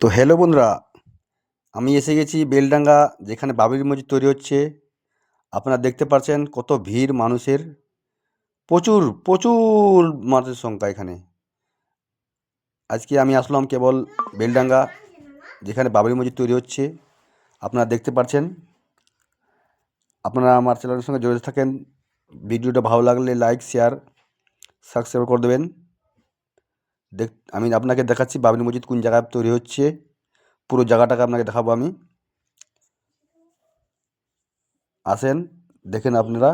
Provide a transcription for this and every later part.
তো হ্যালো বন্ধুরা, আমি এসে গেছি বেলডাঙ্গা, যেখানে বাবরি মসজিদ তৈরি হচ্ছে। আপনারা দেখতে পাচ্ছেন কত ভিড় মানুষের, প্রচুর প্রচুর মানুষের সংখ্যা এখানে। আজকে আমি আসলাম কেবল বেলডাঙ্গা, যেখানে বাবরি মসজিদ তৈরি হচ্ছে। আপনারা দেখতে পাচ্ছেন। আপনারা আমার চ্যানেলের সঙ্গে জড়িত থাকেন। ভিডিওটা ভালো লাগলে লাইক, শেয়ার, সাবস্ক্রাইব করে দেবেন। আমি আপনাকে দেখাচ্ছি বাবরি মসজিদ কোন জায়গায় তৈরি হচ্ছে। পুরো জায়গাটাকে আপনাকে দেখাবো আমি। আসেন, দেখেন আপনারা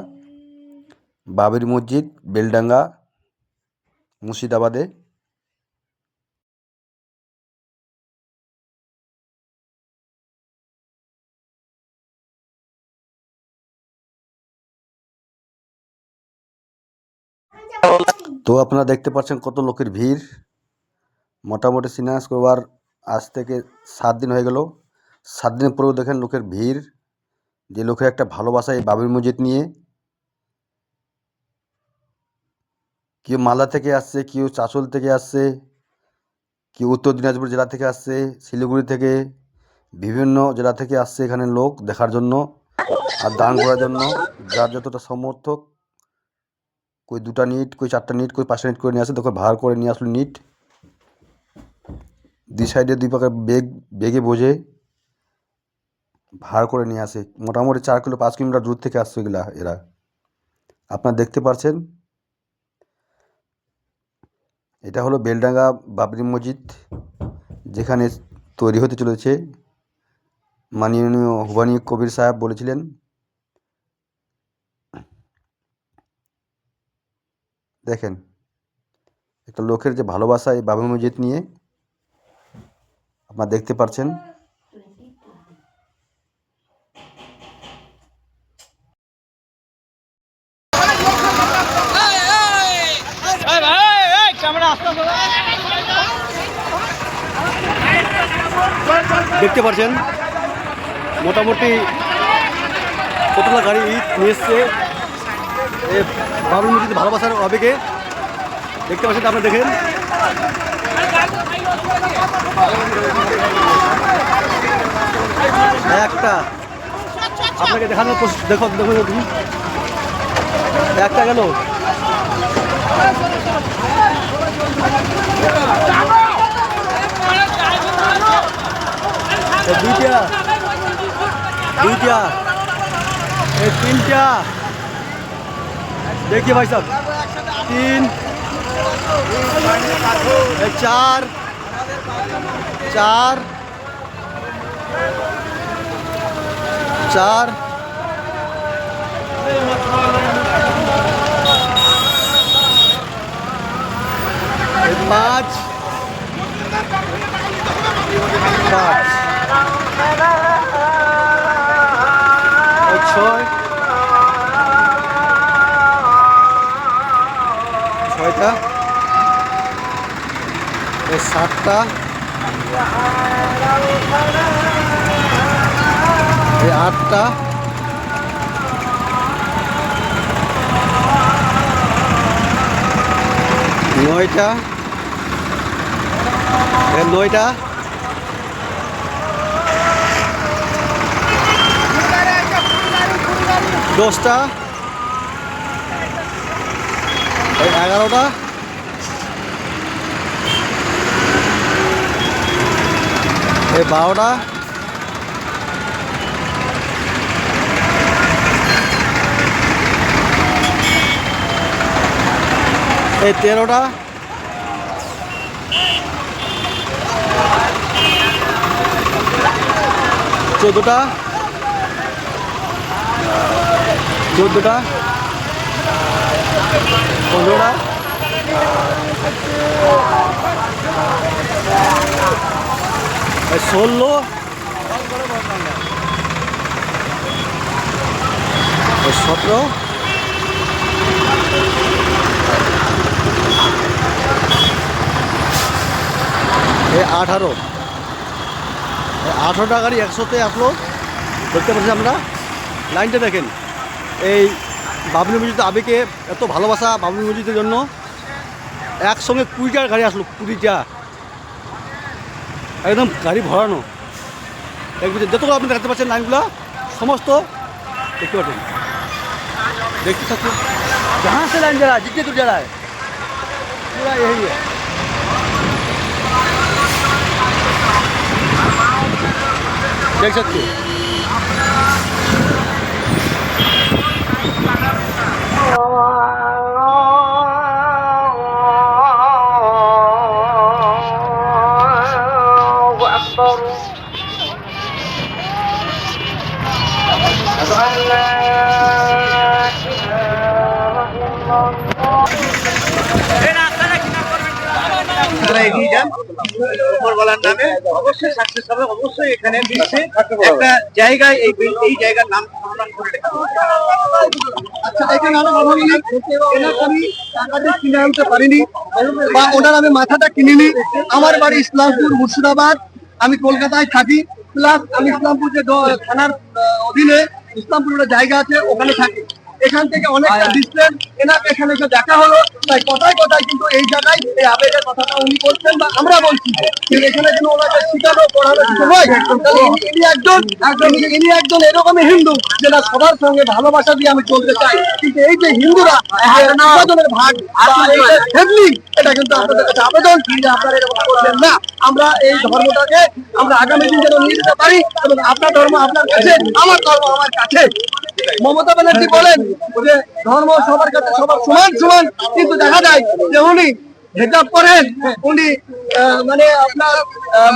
বাবরি মসজিদ, বেলডাঙ্গা, মুর্শিদাবাদে। তো আপনারা দেখতে পাচ্ছেন কত লোকের ভিড়। মোটামুটি সিনাস করবার আজ থেকে 7 দিন হয়ে গেল। 7 দিন পরেও দেখেন লোকের ভিড়, যে লোকের একটা ভালোবাসা এই বাবরি মসজিদ নিয়ে। কেউ মালদা থেকে আসছে, কেউ চাঁচল থেকে আসছে, কেউ উত্তর দিনাজপুর জেলা থেকে আসছে, শিলিগুড়ি থেকে, বিভিন্ন জেলা থেকে আসছে এখানে লোক দেখার জন্য আর দান করার জন্য। যার যতটা সমর্থক, কই 2টা নিট, কই 4টা নিট, কই 5টা নিট করে নিয়ে আসে। তখন ভাড় করে নিয়ে আসলো নিট। দুই সাইডে 2 পাকা বেগে বোঝে ভাড় করে নিয়ে আসে। মোটামুটি 4 কিলো 5 কিলোমিটার দূর থেকে আসছে এরা। আপনারা দেখতে পাচ্ছেন, এটা হলো বেলডাঙ্গা বাবরি মসজিদ, যেখানে তৈরি হতে চলেছে। মাননীয় হুমায়ুন কবির সাহেব বলেছিলেন। দেখেন একটা লোকের যে ভালোবাসা এই বাবরি মসজিদ নিয়ে, আপনারা দেখতে পাচ্ছেন। দেখতে পাচ্ছেন মোটামুটি কতটা গাড়ি নিয়ে এসছে বাবরি মসজিদ ভালোবাসার আবেগে। দেখতে পাচ্ছেন, আপনারা দেখেন। একটা আপনাকে দেখানোর দেখো তুমি একটা গেল, দুইটা, এই 3টা। देखिए भाई साहब, 3, 4, 4, 4, 5, 5, 6, 6টা, 7টা, 8টা, 9টা, 9টা, 10টা, 11টা, 12টা, 13টা, 14টা, 15টা, 16, 17, 18, 18টা গাড়ি একসাথে আসলো। দেখতে পাচ্ছি আমরা, লাইনটা দেখেন। এই বাবরি মসজিদ আবেগে এত ভালোবাসা বাবরি মসজিদের জন্য, একসঙ্গে 20টা গাড়ি আসলো, 20টা। একদম গাড়ি ভরানো। যতগুলো আপনি দেখতে পাচ্ছেন লাইনগুলো সমস্ত দেখতে পাচ্ছেন, দেখতে থাকুন। जहाँ से लाइन जा रहा है, जितने दूर जा रहा है पूरा यही है। देख सकते हो। আপনারা এগিয়ে যান উপরওয়ালার নামে, অবশ্যই সাকসেস হবে। অবশ্যই এখানে বিশ্বে একটা জায়গায় এই জায়গার নাম সম্মান করে রেখেছে। আচ্ছা, এখানে আরো কথা বলি, আমি টাকাটা কিনে আনতে পারিনি বা ওনার আমি মাথাটা কিনিনি। আমার বাড়ি ইসলামপুর মুর্শিদাবাদ, আমি কলকাতায় থাকি, প্লাস আমি ইসলামপুর যে থানার অধীনে ইসলামপুর একটা জায়গা আছে ওখানে থাকি। এখান থেকে অনেকটা ডিস্টেন্স, এনাকে এখানে এসে দেখা হলো, তাই কথায় কথায় কিন্তু এই জায়গায় এই আবেগের কথাটা উনি বলছেন বা আমরা বলছি। এখানে কিন্তু ওনাকে শিখানো পড়ানো কিছু নয়। ইনি একজন এরকমই হিন্দু যেটা সবার সঙ্গে ভালোবাসা দিয়ে আমি চলতে চাই, কিন্তু এই যে হিন্দুরা বিভাজনের ভাগ, এটা কিন্তু আপনাদের কাছে আবেদন যে আপনারা এরকম করবেন না। আমরা এই ধর্মটাকে আমরা আগামী দিন যেন নিয়ে যেতে পারি, এবং আপনার ধর্ম আপনার কাছে, আমার ধর্ম আমার কাছে। মমতা ব্যানার্জি বলেন যে ধর্ম সবার কাছে সবার সমান সমান, কিন্তু দেখা যায় যে উনি হিজাব করেন, উনি মানে আপনার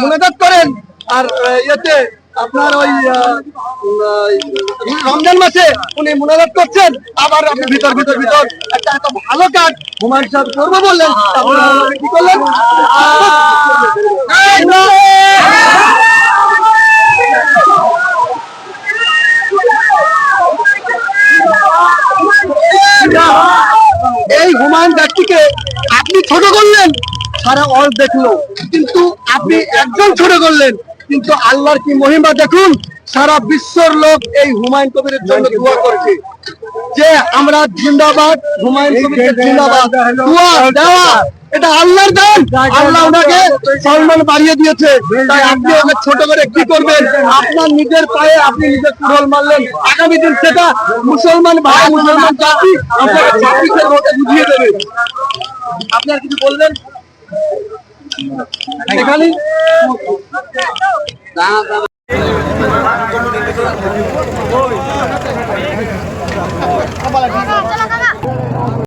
মুনাজাত করেন, আর ইয়েতে আপনার ওই রমজান মাসে উনি মুনাজাত করছেন, আবার আপনি ভিতর একটা এত ভালো কাজ হুমায়ুন সাহেব করবো বললেন, কি করলেন? এই হুমায়ুন ব্যক্তিকে আপনি ছোট করলেন, সারা অল দেখলো, কিন্তু আপনি একজন ছোট করলেন, কিন্তু আল্লাহর কি মহিমা দেখুন, সারা বিশ্বর লোক এই হুমায়ুন কবিরের জন্য দোয়া করছে যে আমরা জিন্দাবাদ, হুমায়ুন কবির জিন্দাবাদ। দোয়া দেওয়া এটা আল্লাহর দান, আল্লাহ ওনাকে সম্মান বাড়িয়ে দিয়েছে, তাই আপনি ওকে ছোট করে কি করবেন? আপনার নিজের পায়ে আপনি নিজের কুড়োল মারলেন, আগামী দিন সেটা মুসলমান ভাই, মুসলমান জাতি আপনাকে 26-এর ভোটে বুঝিয়ে দেবে। আপনি আর কিছু বলবেন এখানে?